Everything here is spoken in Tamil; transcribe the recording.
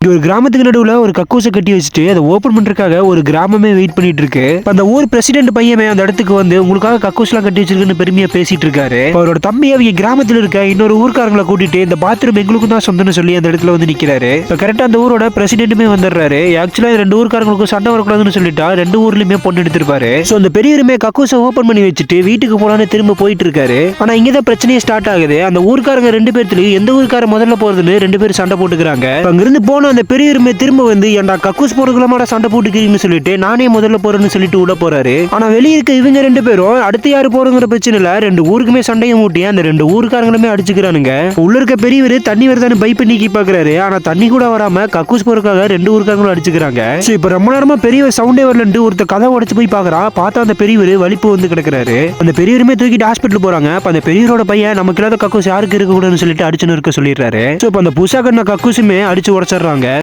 ஒரு கிராமத்துக்கு நடுவுல ஒரு கக்கூசை கட்டி வச்சுட்டு அதை ஓபன் பண்றதுக்காக ஒரு கிராமமே வெயிட் பண்ணிட்டு இருக்கு. அந்த ஊர் பிரசிடென்ட் பையன் அந்த இடத்துக்கு வந்து உங்களுக்காக கக்கூஸ்லாம் கட்டி வச்சிருக்குன்னு பெருமையா பேசிட்டு இருக்காரு. அவரோட தம்பி அவங்க கிராமத்துல இருக்க இன்னொரு ஊர்க்காரங்களை கூட்டிட்டு இந்த பாத்ரூம் எங்களுக்கு தான் சொந்தம்னு சொல்லி அந்த இடத்துல வந்து நிக்கிறாரு. இப்ப கரெக்டா அந்த ஊரோட பிரசிடென்ட்டுமே வந்துடுறாரு. ஆக்சுவலா ரெண்டு ஊர்க்காரங்களுக்கும் சண்டை வரக்கூடாதுன்னு சொல்லிட்டா ரெண்டு ஊர்லயுமே பொண்ணு எடுத்திருப்பாரு. சோ அந்த பெரியவருமே கக்கூசை ஓபன் பண்ணி வச்சுட்டு வீட்டுக்கு போலான்னு திரும்ப போயிட்டு இருக்காரு. ஆனா இங்கதான் பிரச்சனையே ஸ்டார்ட் ஆகுது. அந்த ஊர்க்காரங்க ரெண்டு பேர்த்துலயும் எந்த ஊர்க்கார முதல்ல போறதுன்னு ரெண்டு பேரும் சண்டை போட்டுக்கிறாங்க. அங்கிருந்து போன அந்த பெரியவருமே திரும்ப வந்து ஏன்டா கக்கூஸ் போறதுக்குள்ள சண்டை போட்டுக்கிறீங்கன்னு சொல்லிட்டு நானே முதல்ல போறேன்னு சொல்லிட்டு உள்ள போறாரு. ஆனா வெளியே இருக்க இவங்க ரெண்டு பேரும் அடுத்து யாரு போறங்கிற பிரச்சனை இல்ல, ரெண்டு ஊருக்குமே சண்டையை மூட்டி அந்த ரெண்டு ஊருக்காரங்களுமே அடிச்சுக்கிறானுங்க. உள்ள இருக்க பெரியவர் தண்ணி வருதான்னு பைப் நீக்கி பாக்குறாரு. ஆனா தண்ணி கூட வராம கக்கூஸ் போறதுக்காக ரெண்டு ஊருக்காரங்களும் அடிச்சுக்கிறாங்க. சோ இப்ப ரொம்ப நேரமா பெரியவர் சவுண்டே வரலன்ட்டு ஒருத்தர் கதை உடைச்சு போய் பாக்குறா. பார்த்தா அந்த பெரியவர் வலிப்பு வந்து கிடக்குறாரு. அந்த பெரியவருமே தூக்கிட்டு ஹாஸ்பிட்டல் போறாங்க. அந்த பெரியவரோட பையன் நமக்கு இல்லாத கக்கூஸ் யாருக்கு இருக்க கூடாதுன்னு சொல்லிட்டு அடிச்சுன்னு இருக்க சொல்லிடுறாரு. சோ இப்ப அந்த புஷா கண்ண கக்கூசுமே அடிச்சு உடைச்சிடுறாங்க.